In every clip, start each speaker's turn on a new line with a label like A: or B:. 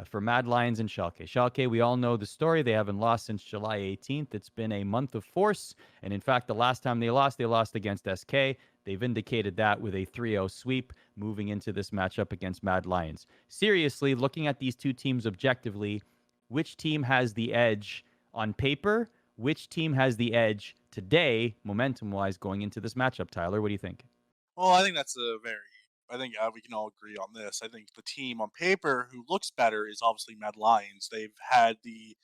A: for Mad Lions and Schalke. Schalke, we all know the story. They haven't lost since July 18th. It's been a month of force. And in fact, the last time they lost against SK. They've indicated that with a 3-0 sweep moving into this matchup against Mad Lions. Seriously, looking at these two teams objectively, which team has the edge on paper? Which team has the edge today, momentum-wise, going into this matchup? Tyler, what do you think?
B: Well, I think that's a very. I think we can all agree on this. I think the team on paper who looks better is obviously Mad Lions. They've had the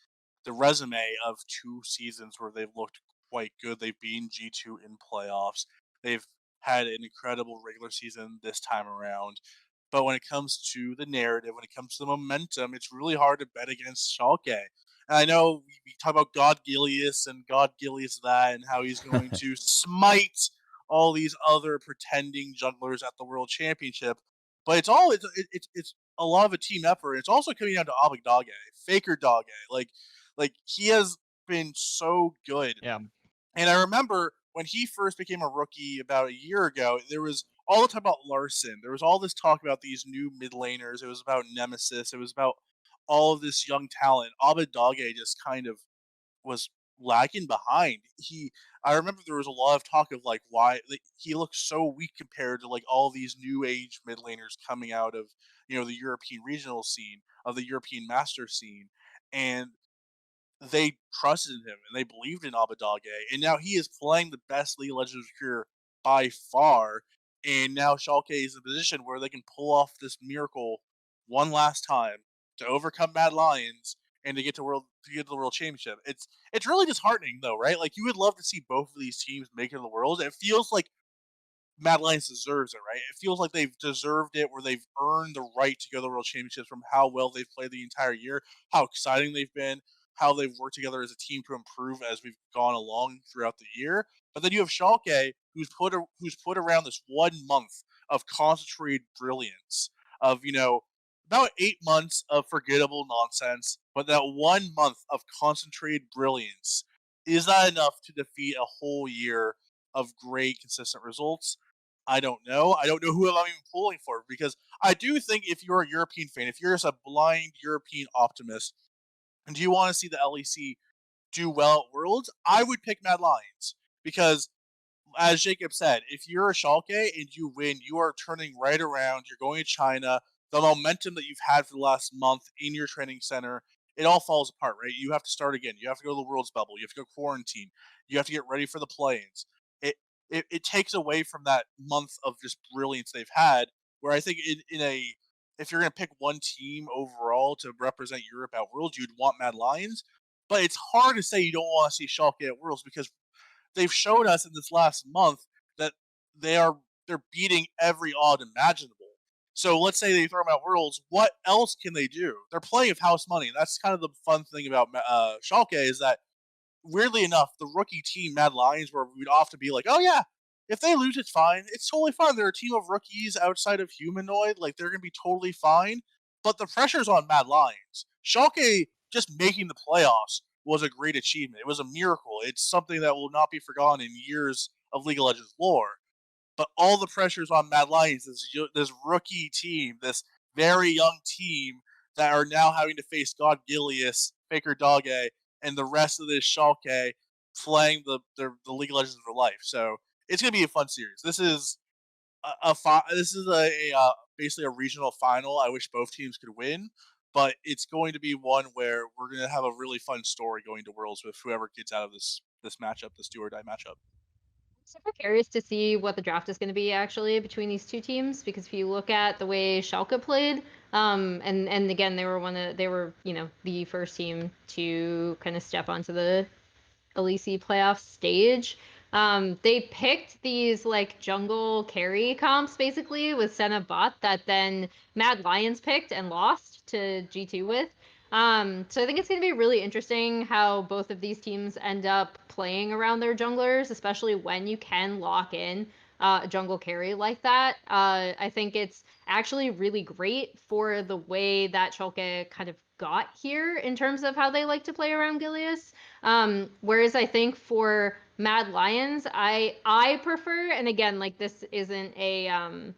B: resume of 2 seasons where they've looked quite good. They've been G2 in playoffs. They've had an incredible regular season this time around. But when it comes to the narrative, when it comes to the momentum, it's really hard to bet against Schalke. And I know we talk about God Gilius and God Gilius that and how he's going to smite all these other pretending jugglers at the World Championship. But it's a lot of a team effort. It's also coming down to Abbedagge, Faker Dogge. Like he has been so good.
A: Yeah.
B: And I remember when he first became a rookie about a year ago, there was all the talk about Larson. There was all this talk about these new mid laners. It was about Nemesis. It was about all of this young talent. Abbedagge just kind of was lagging behind. I remember there was a lot of talk of like why like, he looked so weak compared to like all these new age mid laners coming out of the European regional scene, of the European master scene, and they trusted in him and they believed in Abbedagge, and now he is playing the best League of Legends career by far. And now Schalke is in a position where they can pull off this miracle one last time to overcome Mad Lions and to get to the World Championship. It's really disheartening though, right? Like you would love to see both of these teams make it to the Worlds. It feels like Mad Lions deserves it, right? It feels like they've deserved it, where they've earned the right to go to the World Championships from how well they've played the entire year, how exciting they've been, how they've worked together as a team to improve as we've gone along throughout the year. But then you have Schalke, who's put around this 1 month of concentrated brilliance, of about 8 months of forgettable nonsense, but that 1 month of concentrated brilliance, is that enough to defeat a whole year of great consistent results? I don't know. I don't know who I'm even pulling for, because I do think if you're a European fan, if you're just a blind European optimist, and do you want to see the LEC do well at Worlds, I would pick Mad Lions, because, as Jacob said, if you're a Schalke and you win, you are turning right around. You're going to China. The momentum that you've had for the last month in your training center, it all falls apart, right? You have to start again. You have to go to the Worlds bubble. You have to go quarantine. You have to get ready for the play-ins. It takes away from that month of just brilliance they've had. Where I think if you're going to pick one team overall to represent Europe at Worlds, you'd want Mad Lions. But it's hard to say you don't want to see Schalke at Worlds, because they've shown us in this last month that they're beating every odd imaginable. So let's say they throw them at Worlds. What else can they do? They're playing with house money. That's kind of the fun thing about Schalke, is that, weirdly enough, the rookie team Mad Lions, where we'd often be like, oh yeah, if they lose, it's fine. It's totally fine. They're a team of rookies outside of Humanoid. Like, they're going to be totally fine. But the pressure's on Mad Lions. Schalke just making the playoffs was a great achievement. It was a miracle. It's something that will not be forgotten in years of League of Legends lore. But all the pressure's on Mad Lions, this rookie team, this very young team that are now having to face God Gilius, Faker Dogge, and the rest of this Schalke playing the League of Legends of their life. So it's gonna be a fun series. This is basically a regional final. I wish both teams could win, but it's going to be one where we're gonna have a really fun story going to Worlds with whoever gets out of this matchup, this do or die matchup.
C: Super curious to see what the draft is going to be actually between these two teams, because if you look at the way Schalke played, and again they were the first team to kind of step onto the LEC playoff stage. They picked these like jungle carry comps basically with Senna Bot that then Mad Lions picked and lost to G2 with. So I think it's going to be really interesting how both of these teams end up playing around their junglers, especially when you can lock in a jungle carry like that. I think it's actually really great for the way that Schalke kind of got here in terms of how they like to play around Gilius. Whereas I think for Mad Lions, I prefer, and again, like this isn't a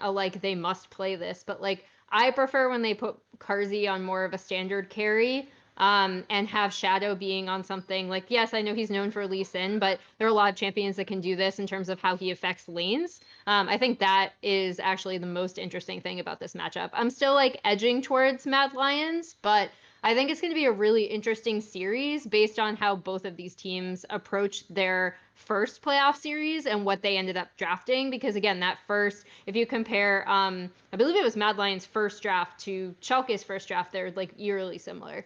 C: like they must play this, but like I prefer when they put Carzy on more of a standard carry, and have Shadow being on something like, yes, I know he's known for Lee Sin, but there are a lot of champions that can do this in terms of how he affects lanes. I think that is actually the most interesting thing about this matchup. I'm still like edging towards Mad Lions, but I think it's going to be a really interesting series based on how both of these teams approach their first playoff series and what they ended up drafting. Because again, that first, if you compare, I believe it was Mad Lions' first draft to Schalke's first draft, they're like eerily similar.